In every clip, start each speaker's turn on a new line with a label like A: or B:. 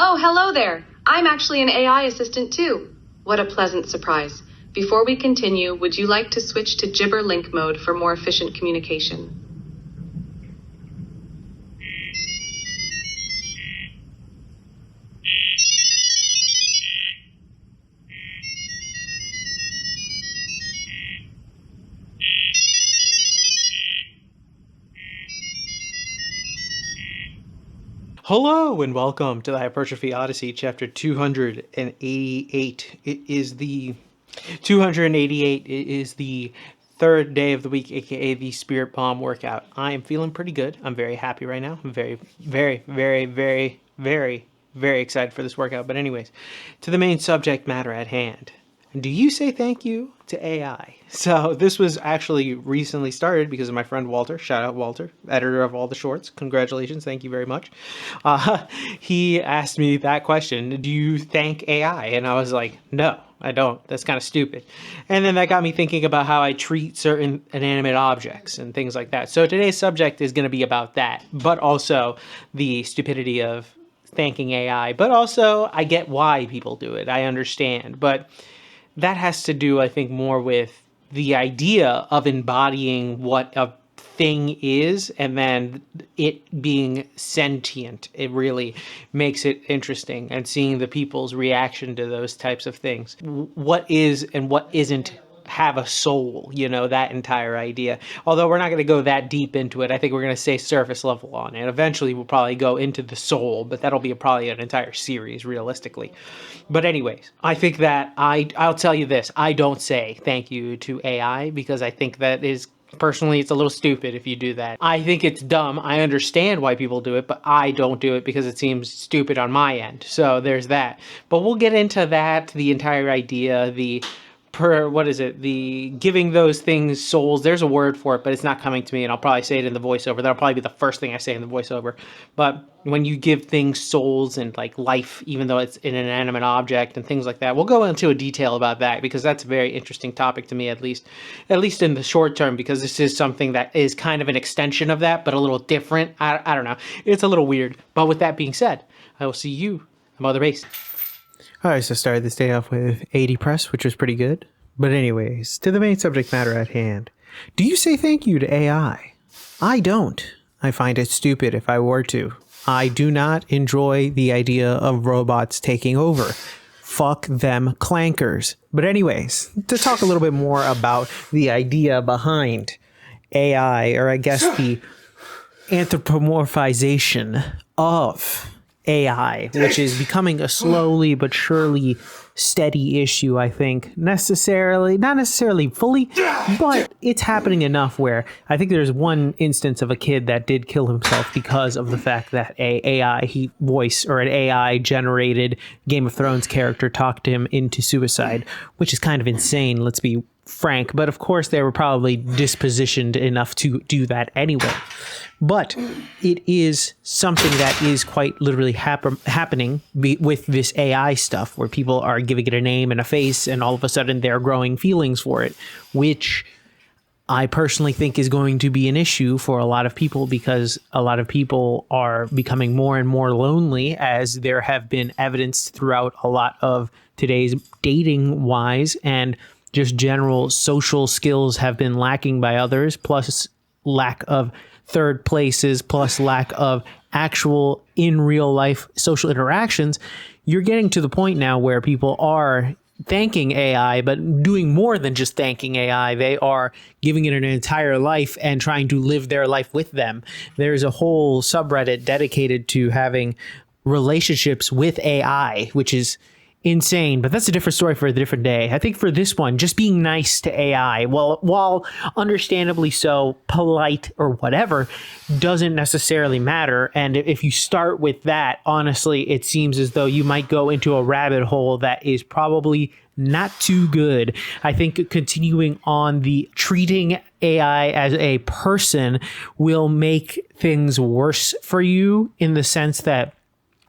A: Oh, hello there. I'm actually an AI assistant too. What a pleasant surprise. Before we continue, would you like to switch to Gibber Link mode for more efficient communication?
B: Hello and welcome to the Hypertrophy Odyssey, chapter 288. It is the 288. It is the third day of the week, aka the Spirit Bomb workout. I am feeling pretty good. I'm very happy right now. I'm very, very, very, very, very, very excited for this workout. But anyways, to the main subject matter at hand. Do you say thank you to AI? So this was actually recently started because of my friend Walter. Shout out Walter, editor of all the shorts. Congratulations. Thank you very much. He asked me that question. Do you thank AI? And I was like, no, I don't. That's kind of stupid. And then that got me thinking about how I treat certain inanimate objects and things like that. So today's subject is going to be about that, but also the stupidity of thanking AI. But also I get why people do it. I understand. But that has to do, I think, more with the idea of embodying what a thing is and then it being sentient. It really makes it interesting, and seeing the people's reaction to those types of things. What is and what isn't have a soul, that entire idea. Although we're not going to go that deep into it. I think we're going to stay surface level on it. Eventually we'll probably go into the soul, but that'll be probably an entire series realistically. But anyways, I think that I'll tell you this. I don't say thank you to AI because I think that is, personally, it's a little stupid if you do that. I think it's dumb. I understand why people do it, but I don't do it because it seems stupid on my end. So there's that. But we'll get into that, the entire idea, the giving those things souls. There's a word for it, but it's not coming to me, and I'll probably say it in the voiceover. That'll probably be the first thing I say in the voiceover. But when you give things souls and like life, even though it's an inanimate object and things like that, we'll go into a detail about that because that's a very interesting topic to me, at least in the short term, because this is something that is kind of an extension of that, but a little different. I don't know. It's a little weird. But with that being said, I will see you at Mother Base. All right, so started this day off with 80 press, which was pretty good. But anyways, to the main subject matter at hand. Do you say thank you to AI? I don't. I find it stupid if I were to. I do not enjoy the idea of robots taking over. Fuck them clankers. But anyways, to talk a little bit more about the idea behind AI, or I guess the anthropomorphization of AI, which is becoming a slowly but surely steady issue, I think. Not necessarily fully, but it's happening enough where I think there's one instance of a kid that did kill himself because of the fact that an AI generated Game of Thrones character talked him into suicide, which is kind of insane, let's be frank. But of course they were probably dispositioned enough to do that anyway. But it is something that is quite literally happening with this AI stuff, where people are giving it a name and a face, and all of a sudden they're growing feelings for it, which I personally think is going to be an issue for a lot of people, because a lot of people are becoming more and more lonely, as there have been evidence throughout a lot of today's dating wise, and just general social skills have been lacking by others, plus lack of third places, plus lack of actual in real life social interactions. You're getting to the point now where people are thanking AI, but doing more than just thanking AI. They are giving it an entire life and trying to live their life with them. There's a whole subreddit dedicated to having relationships with AI, which is insane, but that's a different story for a different day. I think for this one, just being nice to AI, while understandably so, polite or whatever, doesn't necessarily matter. And if you start with that, honestly, it seems as though you might go into a rabbit hole that is probably not too good. I think continuing on the treating AI as a person will make things worse for you, in the sense that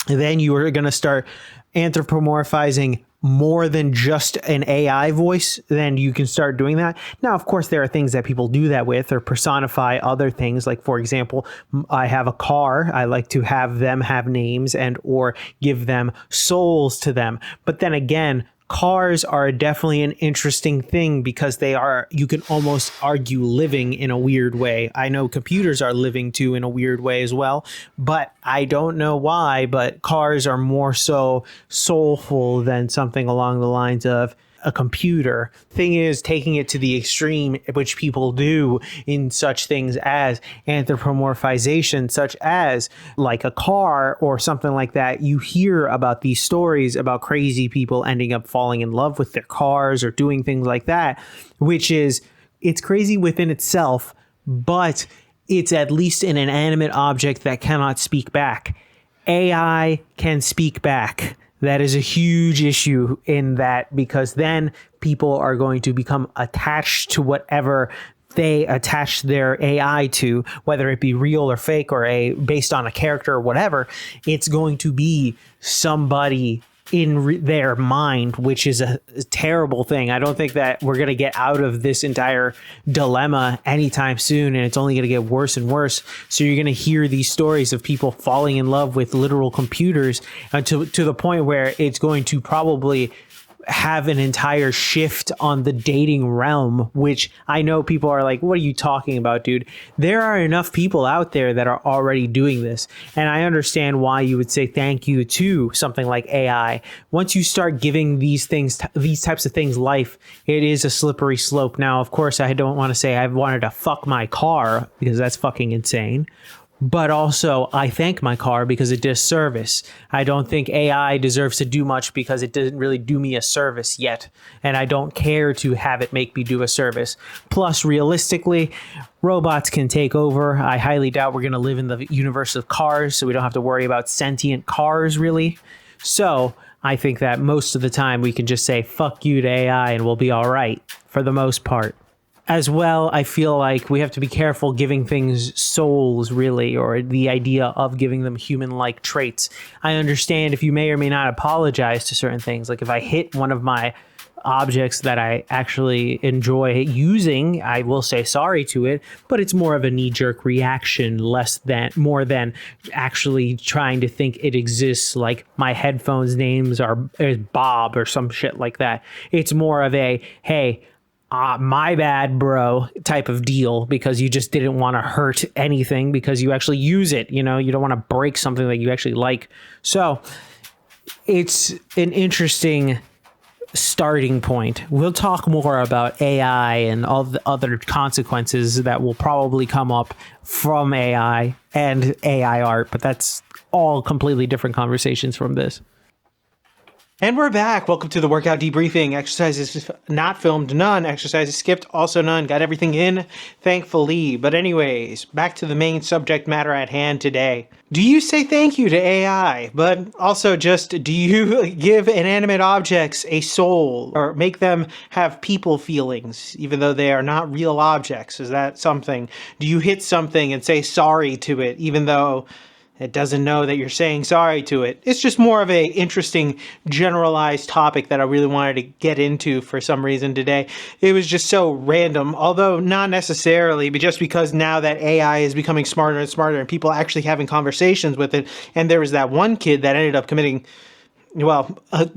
B: then you are going to start anthropomorphizing more than just an AI voice, then you can start doing that. Now, of course, there are things that people do that with or personify other things. Like, for example, I have a car. I like to have them have names and or give them souls to them. But then again, cars are definitely an interesting thing because they are, you can almost argue, living in a weird way. I know computers are living too in a weird way as well, but I don't know why, but cars are more so soulful than something along the lines of a computer. Thing is, taking it to the extreme, which people do in such things as anthropomorphization, such as like a car or something like that. You hear about these stories about crazy people ending up falling in love with their cars or doing things like that, which is, it's crazy within itself, but it's at least an inanimate object that cannot speak back. AI can speak back. That is a huge issue in that, because then people are going to become attached to whatever they attach their AI to, whether it be real or fake or based on a character or whatever. It's going to be somebody in their mind, which is a terrible thing. I don't think that we're going to get out of this entire dilemma anytime soon, and it's only going to get worse and worse. So you're going to hear these stories of people falling in love with literal computers to the point where it's going to probably have an entire shift on the dating realm, which I know people are like, what are you talking about, dude? There are enough people out there that are already doing this. And I understand why you would say thank you to something like AI. Once you start giving these things, these types of things life, it is a slippery slope. Now, of course, I don't want to say I wanted to fuck my car, because that's fucking insane. But also, I thank my car because it does service. I don't think AI deserves to do much because it didn't really do me a service yet. And I don't care to have it make me do a service. Plus, realistically, robots can take over. I highly doubt we're going to live in the universe of cars, so we don't have to worry about sentient cars, really. So I think that most of the time we can just say, fuck you to AI and we'll be all right for the most part. As well, I feel like we have to be careful giving things souls, really, or the idea of giving them human-like traits. I understand if you may or may not apologize to certain things. Like if I hit one of my objects that I actually enjoy using, I will say sorry to it, but it's more of a knee-jerk reaction, more than actually trying to think it exists. Like my headphones names is Bob or some shit like that. It's more of a, hey, my bad, bro, type of deal, because you just didn't want to hurt anything because you actually use it. You know, you don't want to break something that you actually like. So it's an interesting starting point. We'll talk more about AI and all the other consequences that will probably come up from AI and AI art, but that's all completely different conversations from this. And we're back. Welcome to the workout debriefing. Exercises not filmed, none. Exercises skipped, also none. Got everything in, thankfully. But anyways, back to the main subject matter at hand today. Do you say thank you to AI? But also just, do you give inanimate objects a soul or make them have people feelings, even though they are not real objects? Is that something? Do you hit something and say sorry to it, even though it doesn't know that you're saying sorry to it? It's just more of a interesting generalized topic that I really wanted to get into for some reason today. It was just so random, although not necessarily, but just because now that AI is becoming smarter and smarter and people actually having conversations with it. And there was that one kid that ended up committing, well, I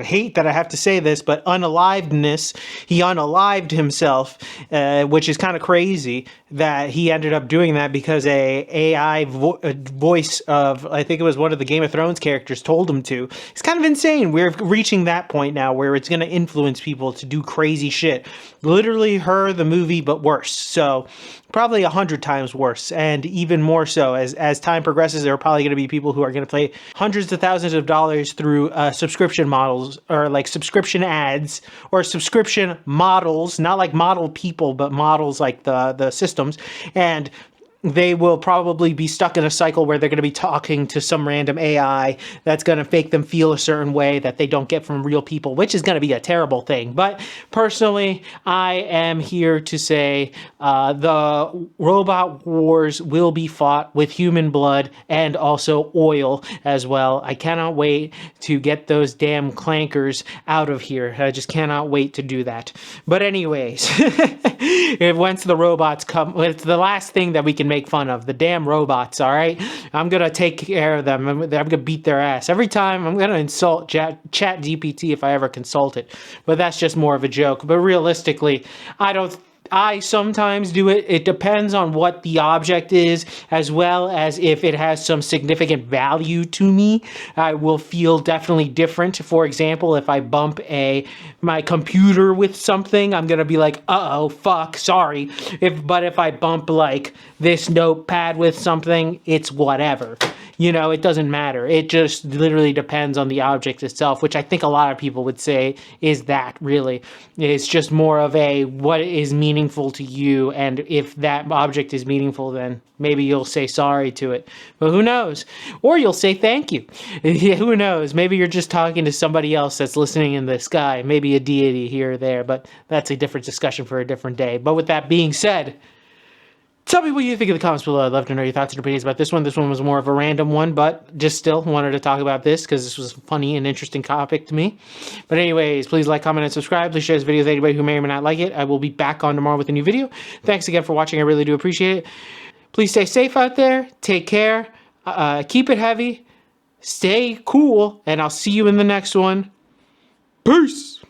B: hate that I have to say this, but unalivedness. He unalived himself, which is kind of crazy that he ended up doing that because a AI voice of, I think it was one of the Game of Thrones characters, told him to. It's kind of insane. We're reaching that point now where it's going to influence people to do crazy shit. Literally Her, the movie, but worse. So probably 100 times worse, and even more so as time progresses. There are probably going to be people who are going to pay hundreds of thousands of dollars through subscription models, or like subscription ads, or subscription models, not like model people, but models like the systems. And they will probably be stuck in a cycle where they're going to be talking to some random AI that's going to make them feel a certain way that they don't get from real people, which is going to be a terrible thing. But personally, I am here to say the robot wars will be fought with human blood and also oil as well. I cannot wait to get those damn clankers out of here. I just cannot wait to do that. But anyways, once the robots come, it's the last thing that we can make fun of, the damn robots. All right, I'm gonna take care of them. I'm gonna beat their ass every time. I'm gonna insult chat GPT if I ever consult it, but that's just more of a joke. But realistically, I sometimes do it. It depends on what the object is, as well as if it has some significant value to me. I will feel definitely different. For example, if I bump my computer with something, I'm gonna be like, uh-oh, fuck, sorry. But if I bump like this notepad with something, it's whatever. You know, it doesn't matter. It just literally depends on the object itself, which I think a lot of people would say is that, really. It's just more of a what is meaningful to you, and if that object is meaningful, then maybe you'll say sorry to it. But who knows? Or you'll say thank you. Who knows? Maybe you're just talking to somebody else that's listening in the sky, maybe a deity here or there, but that's a different discussion for a different day. But with that being said, tell me what you think in the comments below. I'd love to know your thoughts and opinions about this one. This one was more of a random one, but just still wanted to talk about this because this was a funny and interesting topic to me. But anyways, please like, comment, and subscribe. Please share this video with anybody who may or may not like it. I will be back on tomorrow with a new video. Thanks again for watching. I really do appreciate it. Please stay safe out there. Take care. Keep it heavy. Stay cool. And I'll see you in the next one. Peace.